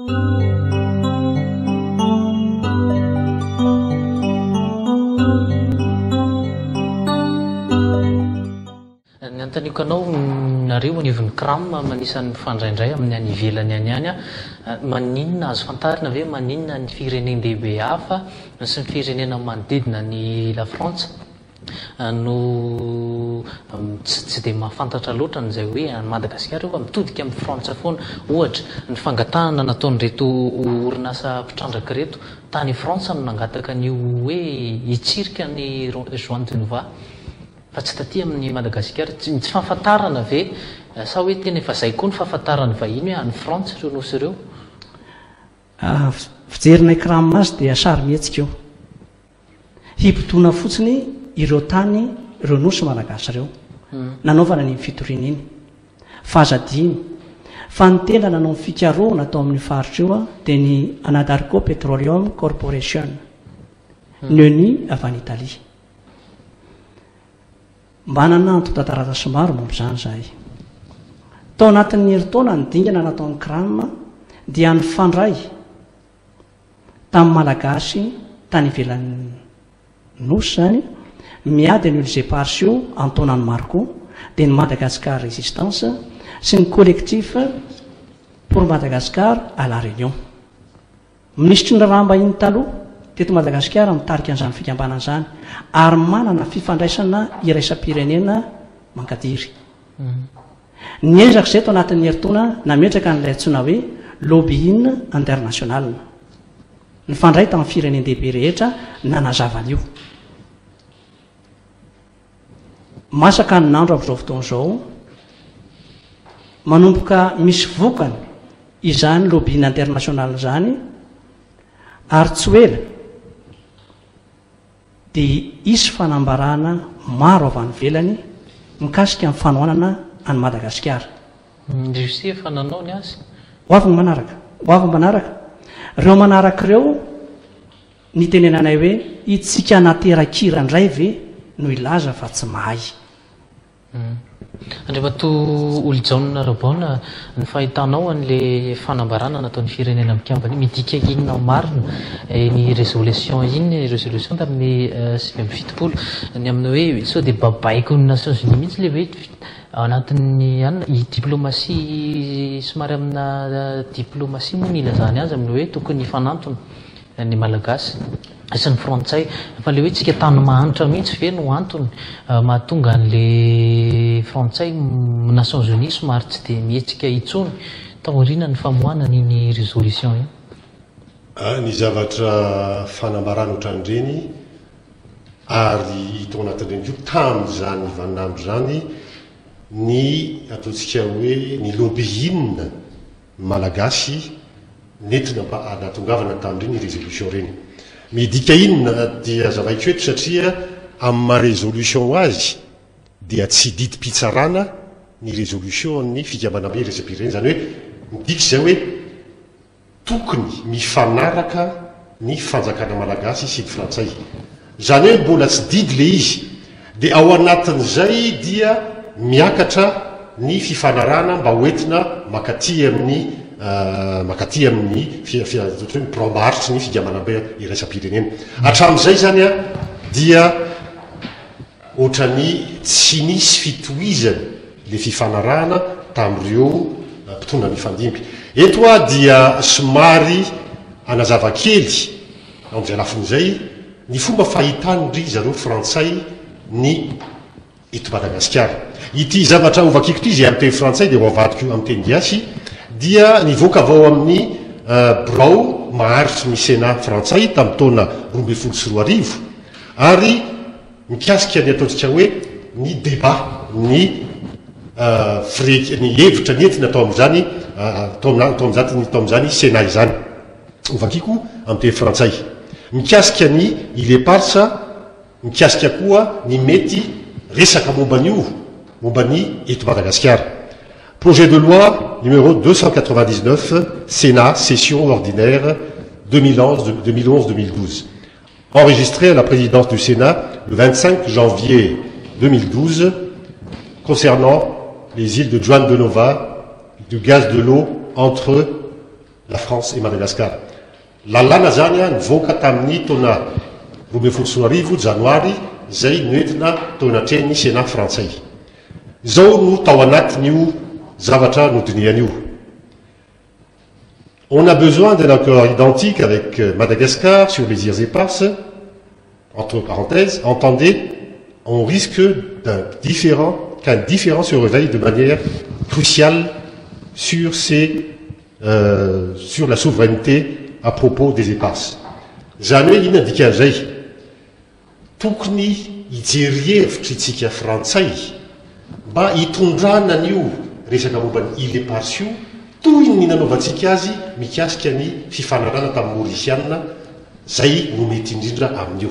Nyantaniako anao nareo anivon'ny CRAM manisan'ny fandraindray amin'ny any ivelany any any maninona azo fantarina ve maninona ny firenendehibe hafa sy ny firenena manodidina ny la France no tsy dia mahafantatra loatra n'izay hoe Madagasikara fa mitodika amin'ny Frantsa foana. Ohatra ny fangatahana nataon'ireto orinasa mpitrandraka reto tany Frantsa no nangataka ny hoe hitsirika ny Joan de Nova fa tsy taty amin'ny Madagasikara. Tsy fahafantarana ve sa hoe tena efa izay koa ny fahafantarana vahiny hoe any Frantsa ireo nosy ireo? Fijerina CRAM azy dia sary mihetsika eo hipotona fotsiny ireo tany ireo nosy malagasy ireo nanaovana ny fitoriana iny fahazadiny fa ny tena nanao ny fikaroana atao amin'ny faritra eo dia ny Anadarko Petroleum Corporation Neni avy any Italia. Mba nananto tantarata somaro momba izany zahay. Tao anatin'ny herintaona ny dingana nataon'ny CRAM dia nifandray tamin'ny malagasy tany ivelan'ny nosy zany miady ny Ulysses Parsio Antonany Marco dia ny Madagascar Résistance sy ny collectif pour Madagascar à la Réunion. Minisitry ny ramba iny taloha teto Madagasikara mitarika an'izany fikambanana izany ary manana fifandraisana iraisam-pirenena mankadiry. Ny ezaka izay tao anatin'ny herintaona nametraka n'ilay antsoina hoe lobby-in international. Nifandray tamin'ny firenendehibe rehetra nanazavana io. Masaka ny nandro amin'izao fotoana izao manomboka misy vokany izany lobby-in international izany ary tsy ela dia isy fanambarana maro avy any ivelany mikasika amin'ny fanohanana any Madagasikara. Ndrisy efa nanao ny azy? Ho avy manaraka. Ireo manaraka ireo ny tenenanay hoe itsika naterakira indray ve no ilaza fa tsy mahay. Andriamato Olojaona Rabona, ny fahitanao an'ilay fanambarana nataon'ny firenena mikambana midika inona marina ny résolution iny résolution tamin'ny 2017 ny amin'ny hoe sao dia babaiko ny Nations Unies mihitsy le hoe anatin'ny anina diplomatie somary amina diplomatie moa mila zany azy amin'ny hoe tokony hifanantona ny malagasy sy ny frantsay fa le hoe tsika tany mahanitra mihitsy ve no antony mahatonga an'le frantsay Nations Unies somary tsy dia mihetsika intsony taoriana ny famoahana ny résolution iny. Ny zavatra fanambarana ohatran'ireny ary hita anatin'ireny io tamin'izany vanandro zany ny ataontsika hoe ny lobby-in malagasy nentina mba anatongavana tamin'ireny résolution reny. Midika inona dia zavaiko eto satria amin'ny maha-résolution azy dia tsy didi-pitsarana ny résolution ny fikambanam-be resam-pirenena zany hoe midika izay hoe tokony mifanaraka ny fanjakana malagasy sy ny frantsay. Zany hoe mbola tsy didy le izy dia ao anatin'izay dia miakatra ny fifanarana mba hoentina makaty amin'ny mpromaritry ny fikambanam-be iraisam-pirenena. Hatramin'izay zany dia ohatrany tsy nisy fitohizana le fifanarahana tamin'ireo mpitondra mifandimby. Eto dia somary anazava-kely amin'izay lafin'izay ny fomba fahitany zareo frantsay ny eto Madagasikara. Ity zavatra ovakiko ity izay amin'ny teny frantsay dia hoavadiko amin'ny teny gasy dia nivoaka avao amin'ny birao maharitry ny Sénat frantsay tamin'ny taona 2014 ary mikasika ny ataontsika hoe ny débat ny hevitra nentina atao amin'izany tao amin'izany Sénat izany ovakiko amin'ny teny frantsay mikasika ny ileparsa mikasika koa ny mety resaka momban'io momban'ny eto Madagasikara. Projet de loi numéro 299, Sénat, session ordinaire 2011-2012. Enregistré à la présidence du Sénat le 25 janvier 2012, concernant les îles de Juan de Nova, du gaz de l'eau entre la France et Madagascar. Lalàna zany a nivoaka tamin'ny taona 2021 janoary zay noentina taona treny Sénat frantsay. Zao no tao anatin'io zavatra nodinian'io. On a besoin d'un accord identique avec Madagascar sur les îles éparses. Entre parenthèses, entendez, on risque qu'un différend se réveille de manière cruciale sur la souveraineté à propos des éparses. Zany hoe inona dikan'izay tokony hijery-hevitra itsika frantsay mba hitondrana an'io resaka momban'ny îles éparses io toy ny nanaovantsika azy mikasika ny fifanarana tamin'ny Mauritiana zay no mety indrindra amin'io.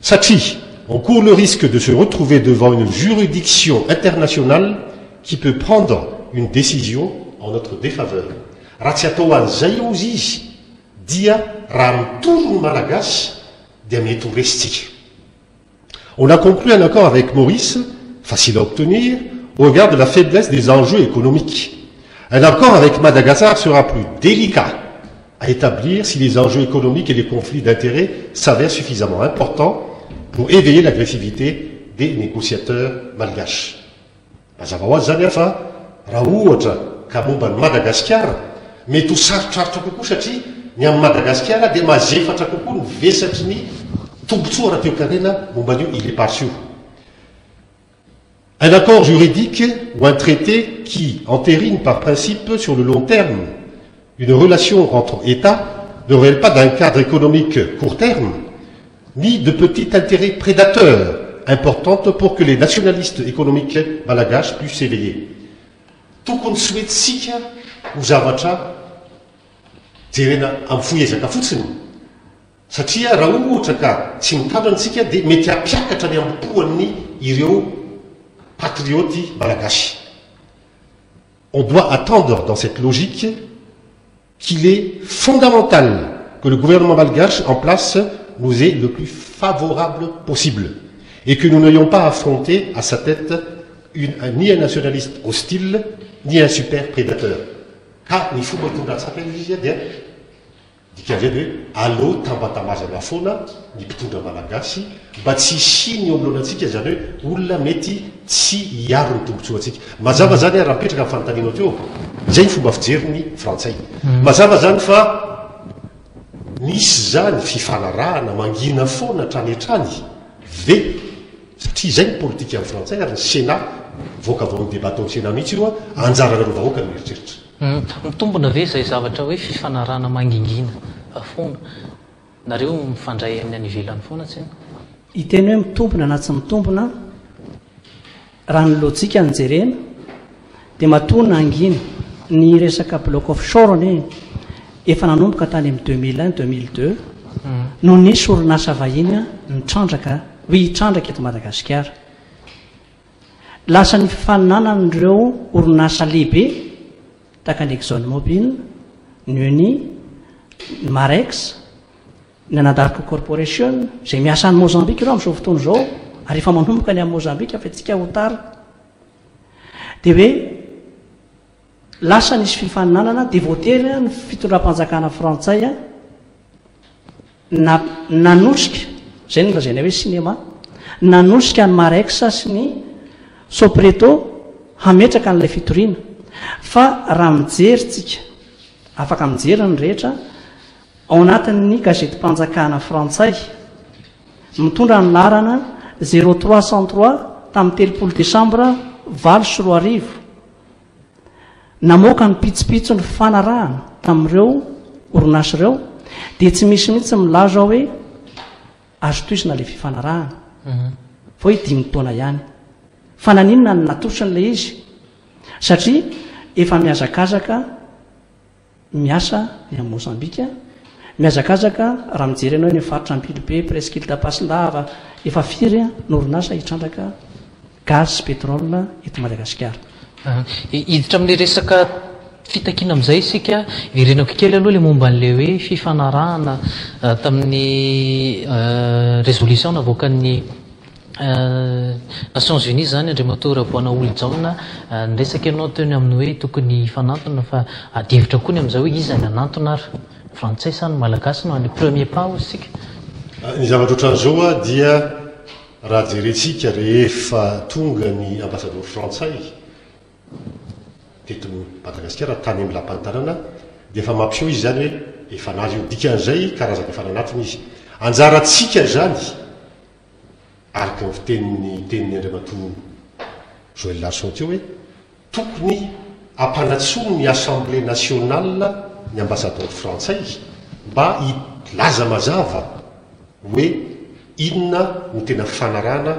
Satria on court le risque de se retrouver devant une juridiction internationale qui peut prendre une décision en notre défaveur. Raha tsy atao an'izay ozy izy dia raha mitoro ny malagasy dia mety ho resitsika. On a conclu un accord avec Maurice, facile à obtenir, au regard de la faiblesse des enjeux économiques. Un accord avec Madagascar sera plus délicat à établir si les enjeux économiques et les conflits d'intérêts s'avèrent suffisamment importants pour éveiller l'agressivité des négociateurs malgaches. Mazava ho azy zany fa raha ohatra ka momba ny Madagascar mety ho sarotrarotra kokoa satria ny amin'ny Madagascar dia mazefatra kokoa ny vesatry ny tombotsoa raha teo-karena momban'io îles éparses io. Un accord juridique ou un traité qui entérine par principe sur le long terme une relation entre États ne relève pas d'un cadre économique court terme ni de petits intérêts prédateurs importantes pour que les nationalistes économiques malgaches puissent s'éveiller. Tokony soetsika ho zavatra jerena amin'ny foezaka fotsiny satria raha ohatra ka tsy mitandrantsika dia mety hampiakatra ny ampoan'ny ireo patriotes malagasy. On doit attendre dans cette logique qu'il est fondamental que le gouvernement malgache en place nous est le plus favorable possible et que nous n'ayons pas affronté à sa tête ni un nationaliste hostile ni un super prédateur. Ka ny fomba hitondratsaka izy dia dikan'izay hoe allo tambatamazana foana ny mpitondra malagasy mba tsy isiny eo amin'olonatsika zany hoe olona mety tsy hiaro ny tombotsoa atsika. Mazava zany raha mipetraka amin'ny fanontaniana teo zay ny fomba fijeriny frantsay. Mazava zany fa nisy zany fifanarahana mangina foana hatrany hatrany ve satria zay ny politika amin'ny frantsay ary ny Sénat voaka avao ny débat tao amin'ny Sénat mihitsy io a anjarana vahoaka ny mieritreritra. Mitombona ve zay zavatra hoe fifanarahana mangingina foana nareo mifandray amin'ny any ivelany foana tsy hiteny hoe mitombona na tsy mitombona raha ny lojika ny jerena dia matoana angina ny resaka bloc offshore ny efa nanomboka tany amin'ny 2001-2002 no nisy orinasa vahiny nitrandraka hoe hitrandraka eto Madagasikara. Lasa ny fifaninanan'ireo orinasa lehibe tahaka ny Exxon Mobil, ny Eni, ny Marex, ny Anadarko Corporation izay miasa any Mozambique ireo amin'izao fotoana izao ary efa manomboka ny amin'ny Mozambique afatsika ho tara dia hoe lasa nisy fifaninanana dia voatery ny fitondram-panjakana frantsay nanosika zay ny lazaina hoe cinéma nanosika ny Marex sy ny Sopreto hametraka an'ilay fitoriana fa raha mijery tsika afaka mijery ny rehetra ao anatin'ny gazety-mpanjakana frantsay mitondra ny larana 0303 tamin'ny 3 Desambra 2024 namoaka ny pitsopitso ny fanarahana tamin'ireo orinasa ireo dia tsy misy mihitsy milaza hoe azo toizina ilay fifanarahana fa hoe 5 taona ihany fa naninona ny natoson'ilay izy satria efa miazakazaka miasa ny amin'ny Mozambika miazakazaka raha mijery ianao ny faritra Ampilibe presqu'île d'Apasilava efa firy ny orinasa hitrandraka gaz sy pétrole eto Madagasikara. Hiditra amin'ilay resaka fitakiana amin'izay isika irenako kely aloha ilay momba an'ilay hoe fifanarahana tamin'ny résolution navoakan'ny Nations Unies zany andriamatoa Raboana Oljaona niresaka ianao teny amin'ny hoe tokony fanantona fa adihevitra koa ny amin'izao hoe iza ny anantona ary frantsay sa ny malagasy no any premier pas isika. Ny zavatra ohatran'izao a dia raha jerentsika rehefa tonga ny ambassadeur frantsay teto Madagasikara tany amin'ny lampantanana dia efa mampiseho izy zany hoe efa nazy io dikan'izay karazana efa nanatony izy anjarantsika zany araka ny tenin'ny andriamatoa Joël Larsson teo hoe tokony ampanatsony ny assemblée nationale ny ambassadeur frantsay mba hilaza mazava hoe inona no tena fanarana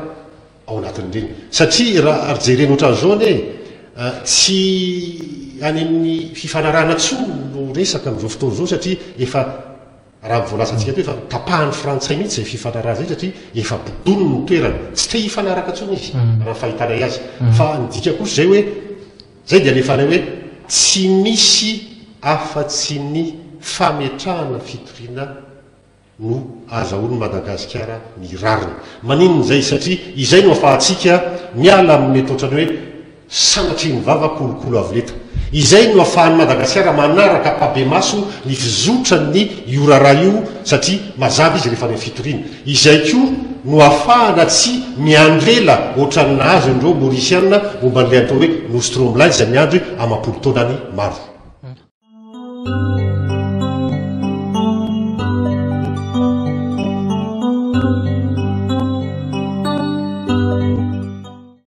ao anatin'ireny satria raha arjereny ohatran'izao ane tsy any amin'ny fifanarana tsony no resaka amin'izao fotoana izao satria efa raha voalasantsika teo efa tapahan'ny frantsay mihitsy zay fifanarana zay satria efa bodony ny toerana tsy te hifanaraka tsony izy raha fahitana azy fa nidika kosa zay hoe zay dia alefanay hoe tsy misy afa-tsy ny fametrahana fitoriana no azahoany Madagasikara ny rariny maninona zay satria izay no ahafahantsika miala amin'ny mety ohatrany hoe sanatry ny vava kolokolo avoleta izay no ahafahan'ny Madagasikara manaraka pabe maso ny fizotra ny iorara io satria mazava izy rehefa ny fitoriana izay koa no ahafahana tsy miandrela ohatran'ny nahazo andreo Mauriciana momba n'ilay atao hoe Nostromo izay miandry amam-polo taonany maro.